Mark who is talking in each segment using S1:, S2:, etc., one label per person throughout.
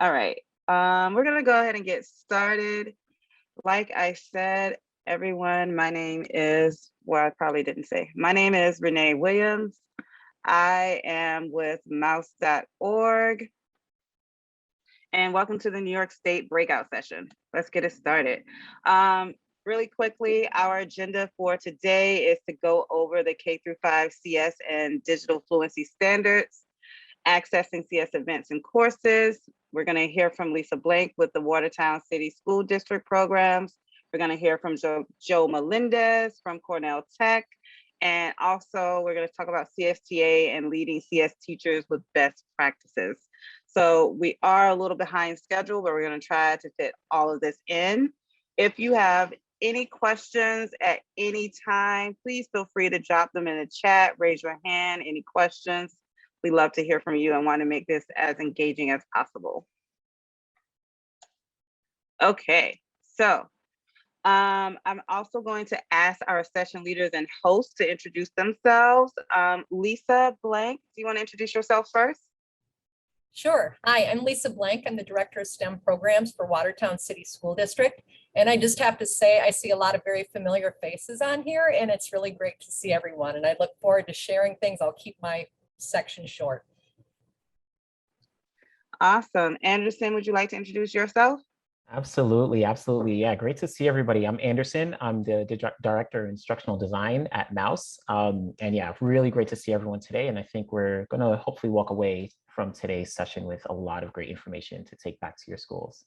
S1: All right. We're gonna go ahead and get started. Like I said, everyone, my name is, well, I probably didn't say. My name is Renae Williams. I am with mouse.org. And welcome to the New York State breakout session. Let's get it started. Really quickly, our agenda for today is to go over the K-5 CS and digital fluency standards, accessing CS events and courses. We're going to hear from Lisa Blank with the Watertown City School District programs. We're going to hear from Joe Melendez from Cornell Tech. And also we're going to talk about CSTA and leading CS teachers with best practices. So we are a little behind schedule, but we're going to try to fit all of this in. If you have any questions at any time, please feel free to drop them in the chat, raise your hand, any questions. We love to hear from you and want to make this as engaging as possible. Okay, so I'm also going to ask our session leaders and hosts to introduce themselves. Lisa Blank, do you want to introduce yourself first?
S2: Sure. Hi, I'm Lisa Blank. I'm the Director of STEM Programs for Watertown City School District. And I just have to say, I see a lot of very familiar faces on here, and it's really great to see everyone. And I look forward to sharing things. I'll keep my section short.
S1: Awesome. Anderson, would you like to introduce yourself?
S3: Absolutely. Yeah, great to see everybody. I'm Anderson. I'm the Director of Instructional Design at Mouse. And yeah, really great to see everyone today. And I think we're going to hopefully walk away from today's session with a lot of great information to take back to your schools.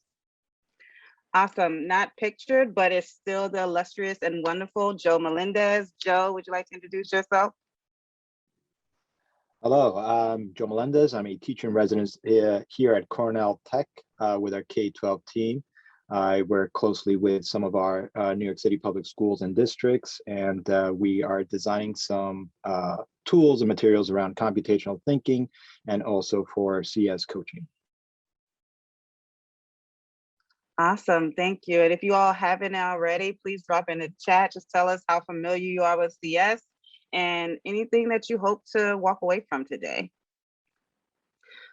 S1: Awesome. Not pictured, but it's still the illustrious and wonderful Joe Melendez. Joe, would you like to introduce yourself?
S4: Hello, I'm Joe Melendez. I'm a teacher in residence here at Cornell Tech with our K-12 team. I work closely with some of our New York City public schools and districts, and we are designing some tools and materials around computational thinking and also for CS coaching.
S1: Awesome, thank you. And if you all haven't already, please drop in the chat. Just tell us how familiar you are with CS and anything that you hope to walk away from today.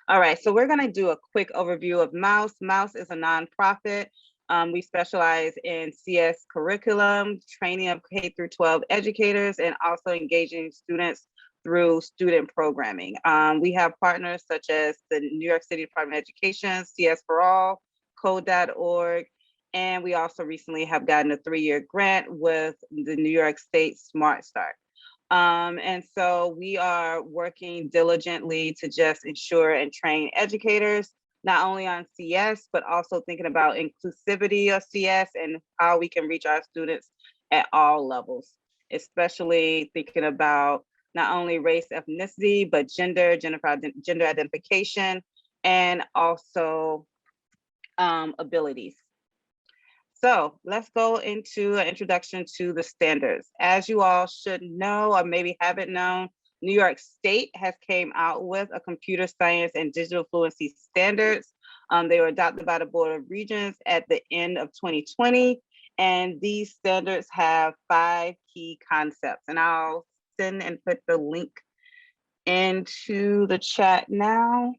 S1: All right, so we're gonna do a quick overview of Mouse. Mouse is a nonprofit. We specialize in CS curriculum, training of K-12 educators, and also engaging students through student programming. We have partners such as the New York City Department of Education, CSforAll, Codeorg, and we also recently have gotten a 3-year grant with the New York State Smart Start. And so we are working diligently to just ensure and train educators, not only on CS, but also thinking about inclusivity of CS and how we can reach our students at all levels, especially thinking about not only race, ethnicity, but gender identification, and also abilities. So let's go into an introduction to the standards. As you all should know, or maybe haven't known, New York State has came out with a computer science and digital fluency standards. They were adopted by the Board of Regents at the end of 2020. And these standards have 5 key concepts. And I'll send and put the link into the chat now.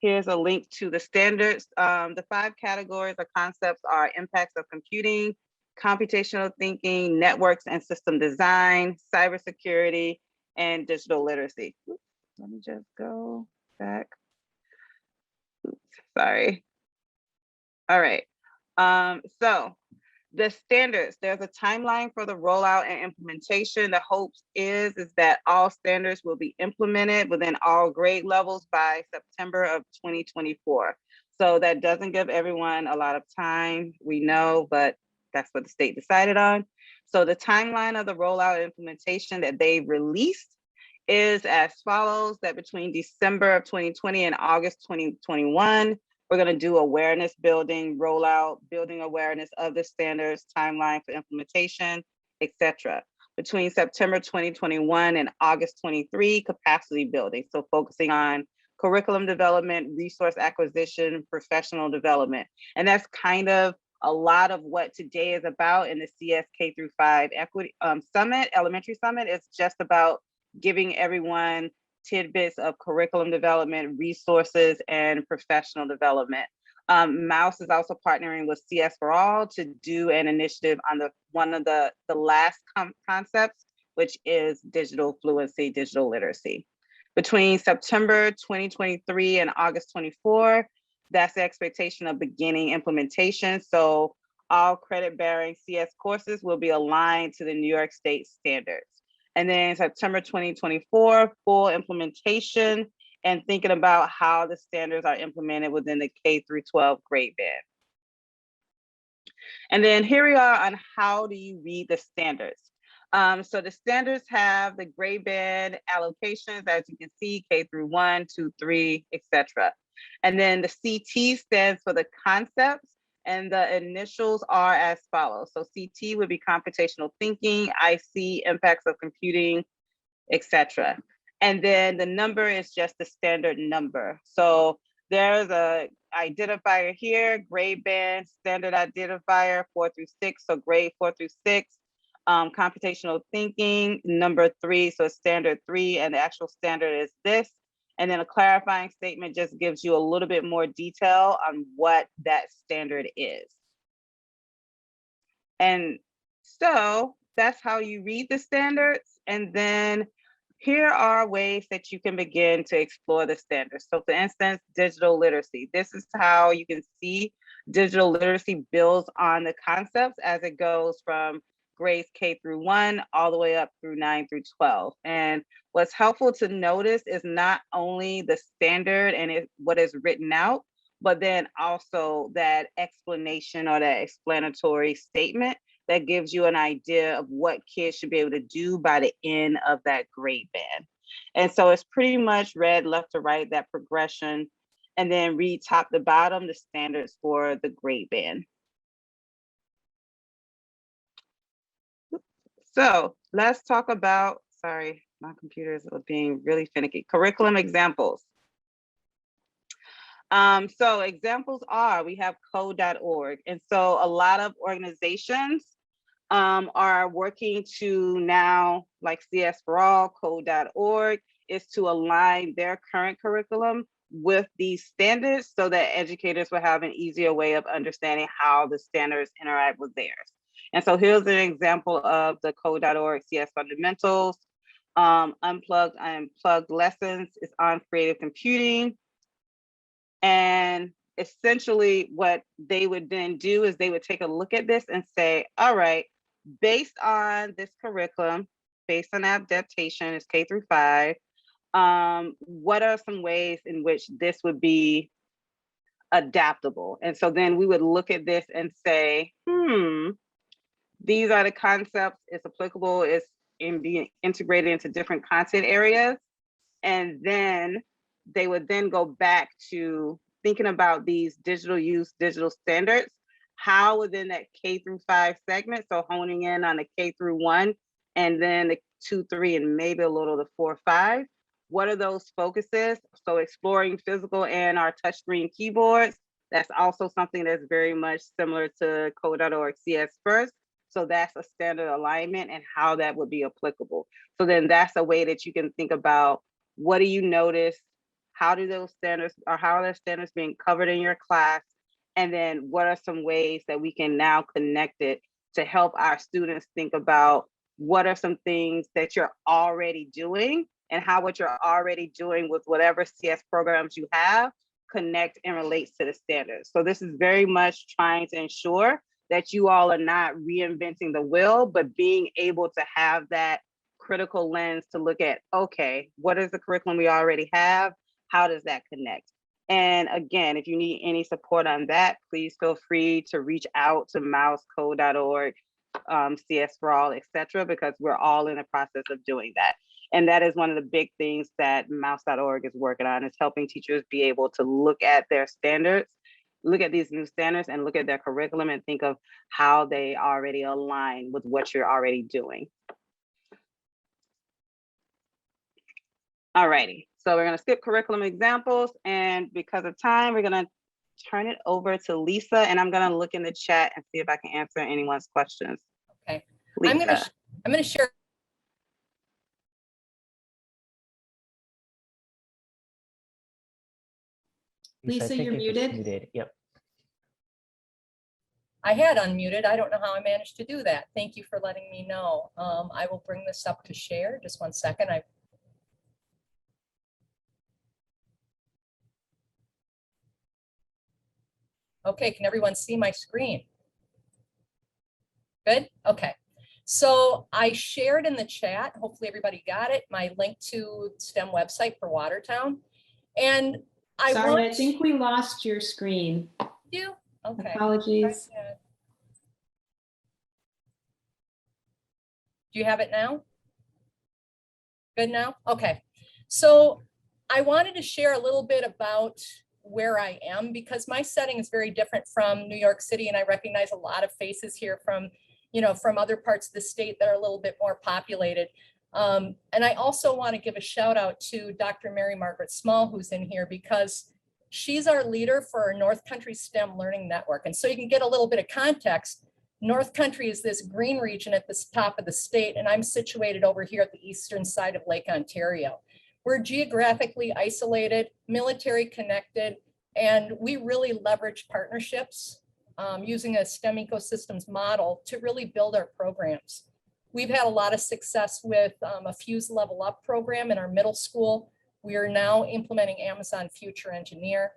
S1: Here's a link to the standards. The 5 categories or concepts are impacts of computing, computational thinking, networks and system design, cybersecurity, and digital literacy. Oops, let me just go back. Oops, sorry. All right. So the standards, there's a timeline for the rollout and implementation. The hopes is that all standards will be implemented within all grade levels by September of 2024. So that doesn't give everyone a lot of time, we know, but that's what the state decided on. So the timeline of the rollout and implementation that they released is as follows, that between December of 2020 and August 2021, we're going to do awareness building, rollout, building awareness of the standards, timeline for implementation, etc. Between September 2021 and August 23, capacity building. So focusing on curriculum development, resource acquisition, professional development. And that's kind of a lot of what today is about in the CS K-5 Equity Summit, Elementary Summit. It's just about giving everyone tidbits of curriculum development, resources, and professional development. Mouse is also partnering with CSforAll to do an initiative on one of the last concepts, which is digital fluency, digital literacy. Between September 2023 and August 24, that's the expectation of beginning implementation. So all credit-bearing CS courses will be aligned to the New York State standards. And then September 2024, full implementation and thinking about how the standards are implemented within the K through 12 grade band. And then here we are on how do you read the standards. So the standards have the grade band allocations, as you can see, K through 1, 2, 3, etc. And then the CT stands for the concepts, and the initials are as follows. So CT would be computational thinking, IC, impacts of computing, etc. And then the number is just the standard number. So there's a identifier here, grade band, standard identifier 4 through 6, so grade 4 through 6. Computational thinking, number 3, so standard 3, and the actual standard is this. And then a clarifying statement just gives you a little bit more detail on what that standard is. And so that's how you read the standards. And then here are ways that you can begin to explore the standards. So for instance, digital literacy. This is how you can see digital literacy builds on the concepts as it goes from grades K through 1 all the way up through 9 through 12. And what's helpful to notice is not only the standard and what is written out, but then also that explanation or that explanatory statement that gives you an idea of what kids should be able to do by the end of that grade band. And so it's pretty much read left to right, that progression, and then read top to bottom, the standards for the grade band. So let's talk about, sorry, my computer is being really finicky, curriculum examples. So examples are, we have Codeorg. And so a lot of organizations are working to now, like CSforAll, Codeorg, is to align their current curriculum with these standards so that educators will have an easier way of understanding how the standards interact with theirs. And so here's an example of the Codeorg CS fundamentals. Unplugged and plugged lessons is on creative computing. And essentially what they would then do is they would take a look at this and say, all right, based on this curriculum, based on adaptation, is K through 5, what are some ways in which this would be adaptable? And so then we would look at this and say, these are the concepts, it's applicable, it's in being integrated into different content areas. And then they would then go back to thinking about these digital use, digital standards, how within that K through 5 segment, so honing in on the K through 1, and then the 2, 3, and maybe a little the 4, 5. What are those focuses? So exploring physical and our touchscreen keyboards. That's also something that's very much similar to Codeorg CS First. So that's a standard alignment and how that would be applicable. So then that's a way that you can think about, what do you notice? How do those standards, or how are those standards being covered in your class? And then what are some ways that we can now connect it to help our students think about what are some things that you're already doing and how what you're already doing with whatever CS programs you have connect and relates to the standards. So this is very much trying to ensure that you all are not reinventing the wheel, but being able to have that critical lens to look at, okay, what is the curriculum we already have? How does that connect? And again, if you need any support on that, please feel free to reach out to Mouse, Codeorg, CSforAll, etc., because we're all in the process of doing that. And that is one of the big things that Mouse.org is working on, is helping teachers be able to look at their standards, look at these new standards and look at their curriculum and think of how they already align with what you're already doing. All righty, so we're gonna skip curriculum examples, and because of time, we're gonna turn it over to Lisa, and I'm gonna look in the chat and see if I can answer anyone's questions.
S2: Okay,
S1: Lisa.
S2: I'm gonna share
S5: Lisa,
S3: I think
S5: you're
S3: it's
S5: muted.
S3: Yep.
S2: I had unmuted. I don't know how I managed to do that. Thank you for letting me know. I will bring this up to share. Just one second. Okay, can everyone see my screen? Good, okay. So I shared in the chat, hopefully everybody got it, my link to STEM website for Watertown. And
S5: Sorry, I think we lost your screen.
S2: You? Okay.
S5: Apologies.
S2: Do you have it now? Good now? Okay. So I wanted to share a little bit about where I am because my setting is very different from New York City, and I recognize a lot of faces here from, from other parts of the state that are a little bit more populated. And I also want to give a shout out to Dr. Mary Margaret Small, who's in here, because she's our leader for our North Country STEM Learning Network. And so you can get a little bit of context. North Country is this green region at the top of the state, and I'm situated over here at the eastern side of Lake Ontario. We're geographically isolated, military connected, and we really leverage partnerships using a STEM ecosystems model to really build our programs. We've had a lot of success with a Fuse Level Up program in our middle school. We are now implementing Amazon Future Engineer.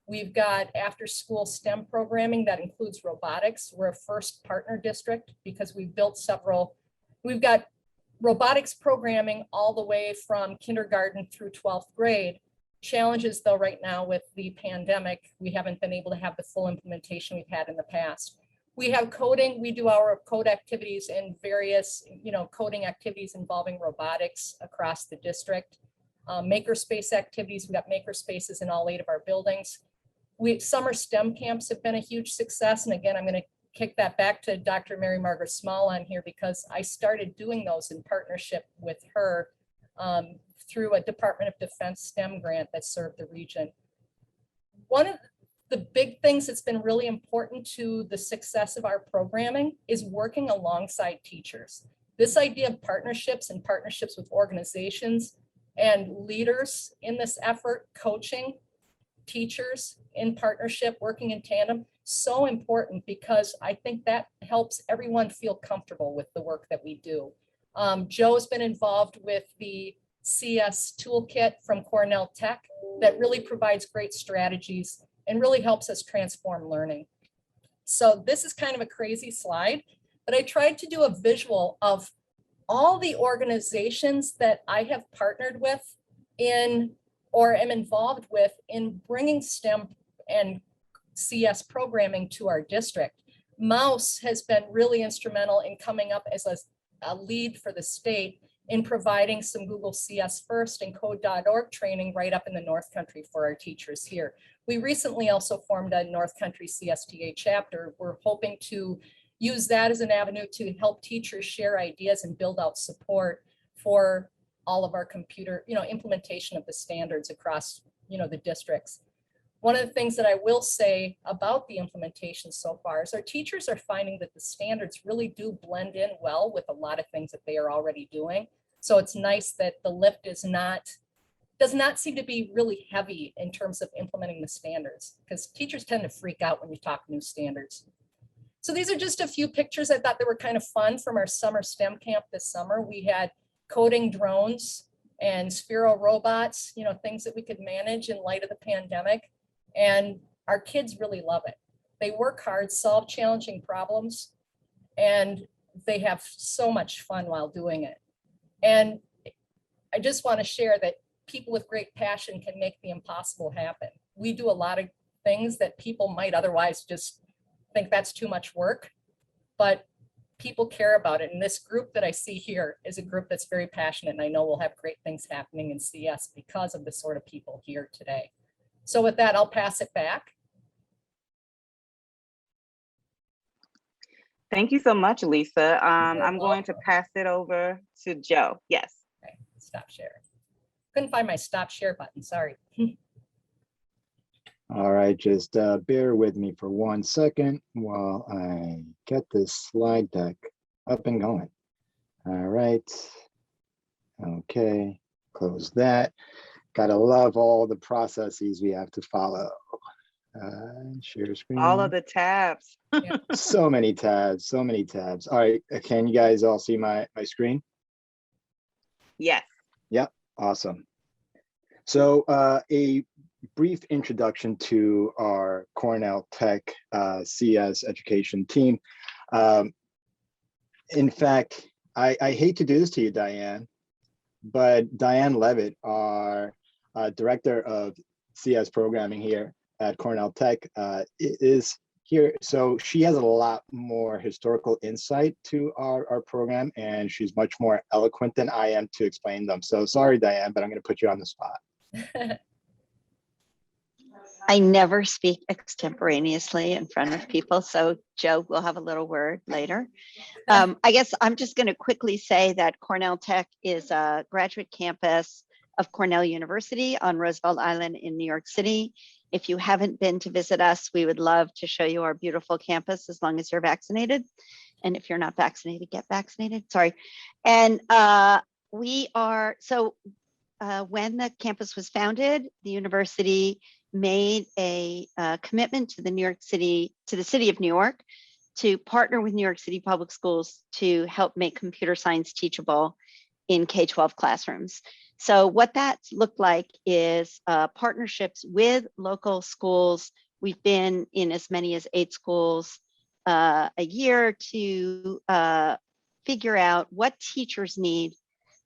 S2: We've got after-school STEM programming that includes robotics. We're a first partner district because we've built several. We've got robotics programming all the way from kindergarten through 12th grade. Challenges though right now with the pandemic, we haven't been able to have the full implementation we've had in the past. We have coding. We do our code activities in various, coding activities involving robotics across the district. Makerspace activities. We've got makerspaces in all 8 of our buildings. Summer STEM camps have been a huge success. And again, I'm going to kick that back to Dr. Mary Margaret Small on here because I started doing those in partnership with her through a Department of Defense STEM grant that served the region. One of the big things that's been really important to the success of our programming is working alongside teachers. This idea of partnerships and partnerships with organizations and leaders in this effort, coaching teachers in partnership, working in tandem, so important because I think that helps everyone feel comfortable with the work that we do. Joe's been involved with the CS Toolkit from Cornell Tech that really provides great strategies and really helps us transform learning. So this is kind of a crazy slide, but I tried to do a visual of all the organizations that I have partnered with in or am involved with in bringing STEM and CS programming to our district. Mouse has been really instrumental in coming up as a lead for the state in providing some Google CS First and Codeorg training right up in the North Country for our teachers here. We recently also formed a North Country CSTA chapter. We're hoping to use that as an avenue to help teachers share ideas and build out support for all of our computer, implementation of the standards across, the districts. One of the things that I will say about the implementation so far is our teachers are finding that the standards really do blend in well with a lot of things that they are already doing. So it's nice that the lift does not seem to be really heavy in terms of implementing the standards because teachers tend to freak out when you talk new standards. So these are just a few pictures I thought that were kind of fun from our summer STEM camp this summer. We had coding drones and Sphero robots, things that we could manage in light of the pandemic. And our kids really love it. They work hard, solve challenging problems, and they have so much fun while doing it. And I just want to share that people with great passion can make the impossible happen. We do a lot of things that people might otherwise just think that's too much work, but people care about it. And this group that I see here is a group that's very passionate, and I know we'll have great things happening in CS because of the sort of people here today. So with that, I'll pass it back.
S1: Thank you so much, Lisa. I'm going to pass it over to Joe. Yes.
S2: Okay, stop share. Couldn't find my stop share button, sorry.
S4: All right, just bear with me for 1 second while I get this slide deck up and going. All right. Okay, close that. Gotta love all the processes we have to follow. Share screen.
S1: All of the tabs.
S4: So many tabs, so many tabs. All right, can you guys all see my screen?
S1: Yes.
S4: Yep, awesome. So a brief introduction to our Cornell Tech CS education team. In fact, I hate to do this to you, Diane, but Diane Levitt, our director of CS programming here at Cornell Tech, is here. So she has a lot more historical insight to our program, and she's much more eloquent than I am to explain them. So sorry, Diane, but I'm going to put you on the spot.
S6: I never speak extemporaneously in front of people, so Joe will have a little word later. I guess I'm just going to quickly say that Cornell Tech is a graduate campus of Cornell University on Roosevelt Island in New York City. If you haven't been to visit us, we would love to show you our beautiful campus as long as you're vaccinated. And if you're not vaccinated, get vaccinated. Sorry. And when the campus was founded, the university made a commitment to the city of New York to partner with New York City Public Schools to help make computer science teachable in K-12 classrooms. So what that's looked like is partnerships with local schools. We've been in as many as 8 schools a year to figure out what teachers need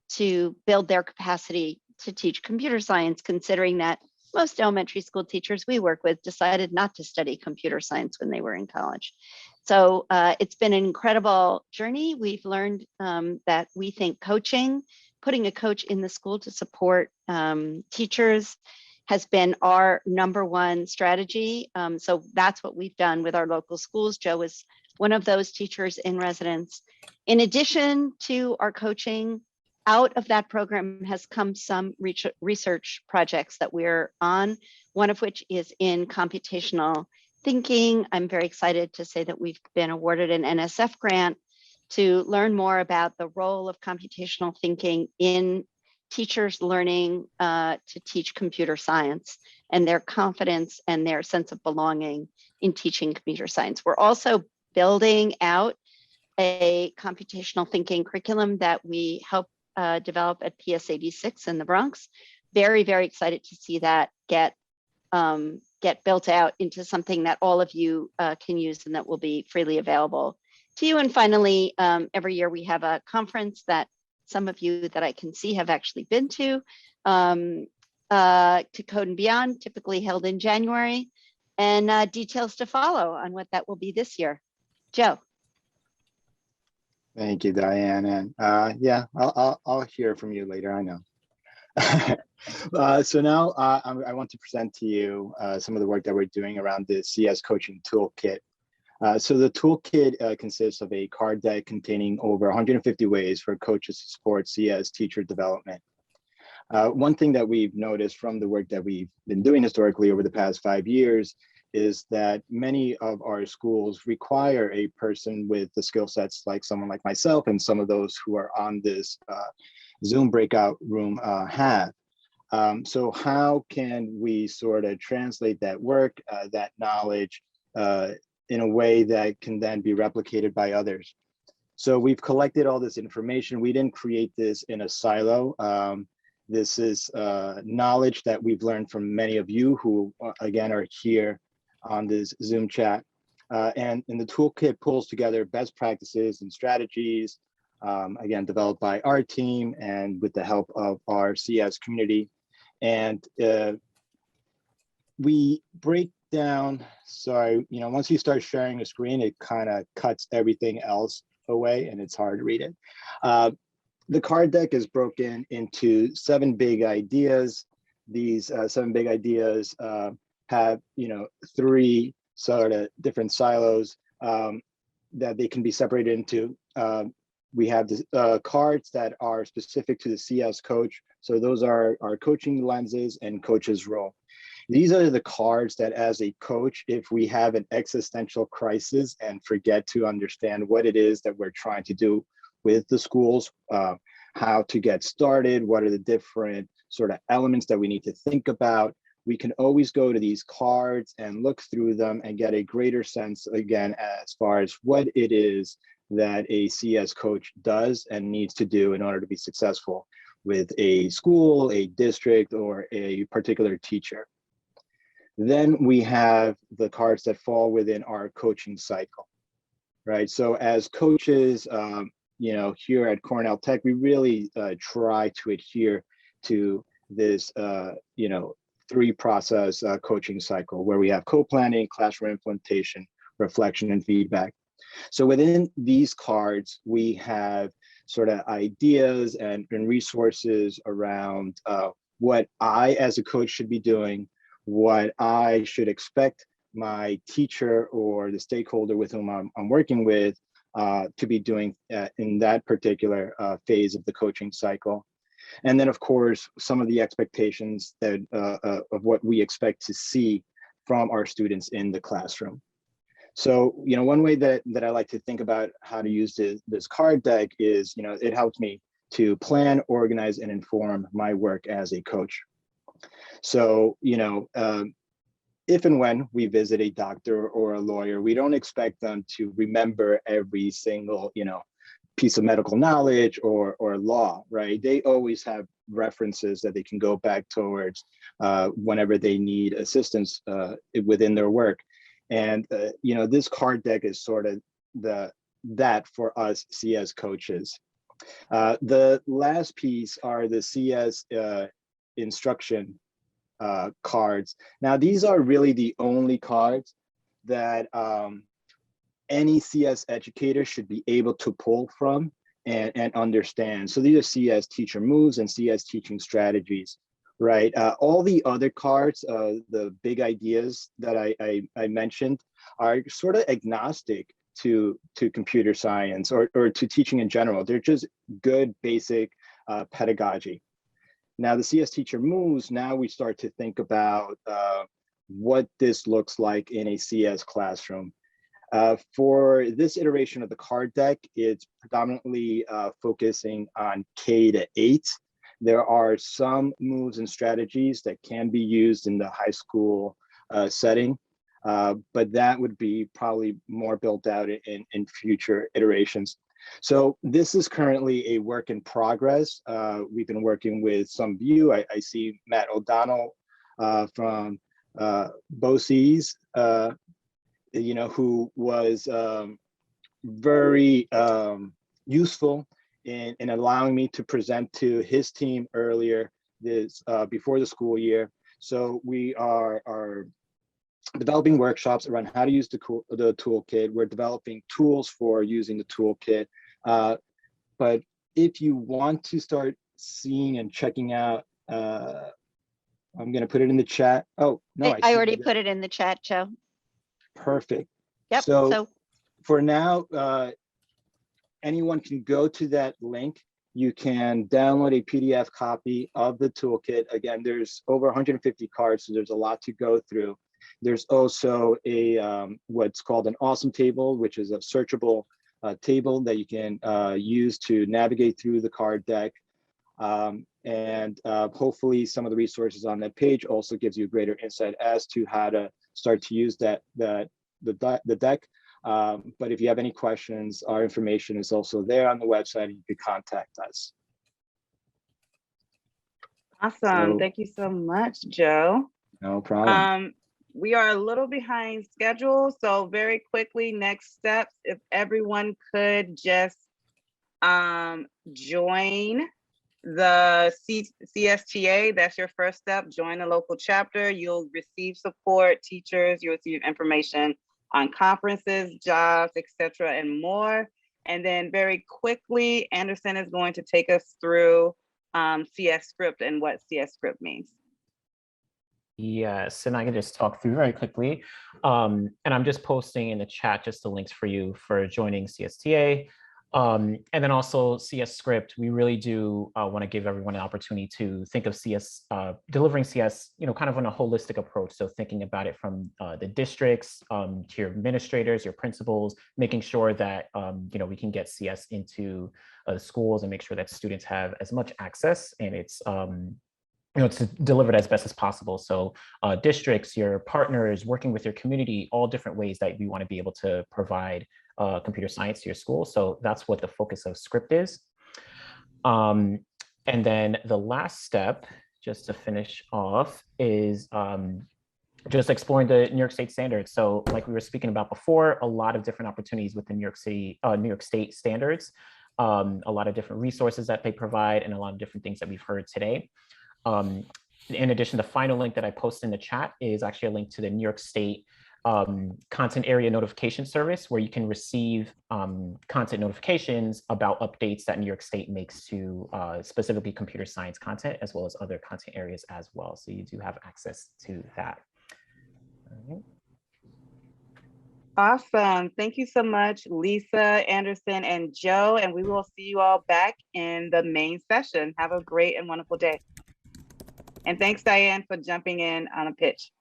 S6: to build their capacity to teach computer science, considering that most elementary school teachers we work with decided not to study computer science when they were in college. So it's been an incredible journey. We've learned that we think putting a coach in the school to support teachers has been our #1 strategy. So that's what we've done with our local schools. Joe is one of those teachers in residence. In addition to our coaching, out of that program has come some research projects that we're on, one of which is in computational thinking. I'm very excited to say that we've been awarded an NSF grant to learn more about the role of computational thinking in teachers learning to teach computer science and their confidence and their sense of belonging in teaching computer science. We're also building out a computational thinking curriculum that we help develop at PS 86 in the Bronx. Very, very excited to see that get built out into something that all of you can use and that will be freely available to you. And finally, every year we have a conference that some of you that I can see have actually been to Code and Beyond, typically held in January, and details to follow on what that will be this year. Joe.
S4: Thank you, Diane. And yeah, I'll hear from you later, I know. So now I want to present to you some of the work that we're doing around the CS Coaching Toolkit. So the toolkit consists of a card deck containing over 150 ways for coaches to support CS teacher development. One thing that we've noticed from the work that we've been doing historically over the past 5 years is that many of our schools require a person with the skill sets like someone like myself and some of those who are on this Zoom breakout room have. So how can we sort of translate that work, that knowledge in a way that can then be replicated by others? So we've collected all this information. We didn't create this in a silo. This is knowledge that we've learned from many of you who, again, are here on this Zoom chat. And the toolkit pulls together best practices and strategies, again, developed by our team and with the help of our CS community. And we break down, sorry, once you start sharing a screen, it kind of cuts everything else away and it's hard to read it. The card deck is broken into 7 big ideas. These 7 big ideas have 3 sort of different silos that they can be separated into. We have the cards that are specific to the CS coach. So those are our coaching lenses and coach's role. These are the cards that as a coach, if we have an existential crisis and forget to understand what it is that we're trying to do with the schools, how to get started, what are the different sort of elements that we need to think about, we can always go to these cards and look through them and get a greater sense, again, as far as what it is that a CS coach does and needs to do in order to be successful with a school, a district, or a particular teacher. Then we have the cards that fall within our coaching cycle, right? So as coaches, here at Cornell Tech, we really try to adhere to this, three-process coaching cycle where we have co-planning, classroom implementation, reflection, and feedback. So within these cards, we have sort of ideas and resources around what I as a coach should be doing, what I should expect my teacher or the stakeholder with whom I'm working with to be doing in that particular phase of the coaching cycle. And then, of course, some of the expectations that of what we expect to see from our students in the classroom. So, one way that I like to think about how to use this card deck is, it helps me to plan, organize, and inform my work as a coach. So, if and when we visit a doctor or a lawyer, we don't expect them to remember every single, piece of medical knowledge or law, right? They always have references that they can go back towards whenever they need assistance within their work. And, this card deck is sort of that for us CS coaches. The last piece are the CS instruction cards. Now, these are really the only cards that any CS educator should be able to pull from and understand. So these are CS teacher moves and CS teaching strategies, right? All the other cards, the big ideas that I mentioned, are sort of agnostic to computer science or to teaching in general. They're just good basic pedagogy. Now the CS teacher moves, now we start to think about what this looks like in a CS classroom. For this iteration of the card deck, it's predominantly focusing on K-8. There are some moves and strategies that can be used in the high school setting, but that would be probably more built out in future iterations. So this is currently a work in progress. We've been working with some of you. I see Matt O'Donnell from BOCES, who was very useful in allowing me to present to his team earlier this before the school year. So we are developing workshops around how to use the toolkit. We're developing tools for using the toolkit. But if you want to start seeing and checking out, I'm going to put it in the chat. Oh, no,
S6: I already put it in the chat, Joe.
S4: Perfect.
S6: Yep.
S4: So for now, anyone can go to that link. You can download a PDF copy of the toolkit. Again, there's over 150 cards, so there's a lot to go through. There's also a what's called an awesome table, which is a searchable table that you can use to navigate through the card deck. And hopefully some of the resources on that page also gives you greater insight as to how to start to use the deck. But if you have any questions, our information is also there on the website and you can contact us.
S1: Awesome. Thank you so much, Joe.
S4: No problem.
S1: We are a little behind schedule, so very quickly, next steps, if everyone could just join the CSTA, that's your first step. Join a local chapter. You'll receive support, teachers, you'll receive information on conferences, jobs, etc., and more. And then very quickly, Anderson is going to take us through CSscript and what CSscript means.
S3: Yes, and I can just talk through very quickly. And I'm just posting in the chat just the links for you for joining CSTA. And then also CSscript, we really do want to give everyone an opportunity to think of CS, delivering CS, kind of on a holistic approach. So thinking about it from the districts to your administrators, your principals, making sure that, we can get CS into schools and make sure that students have as much access and it's to deliver it as best as possible. So districts, your partners, working with your community, all different ways that we want to be able to provide computer science to your school. So that's what the focus of Script is. And then the last step, just to finish off, is just exploring the New York State standards. So like we were speaking about before, a lot of different opportunities within New York State standards, a lot of different resources that they provide, and a lot of different things that we've heard today. In addition, the final link that I posted in the chat is actually a link to the New York State content area notification service, where you can receive content notifications about updates that New York State makes to specifically computer science content, as well as other content areas as well. So you do have access to that. All right.
S1: Awesome. Thank you so much, Lisa, Anderson, and Joe. And we will see you all back in the main session. Have a great and wonderful day. And thanks, Diane, for jumping in on a pitch.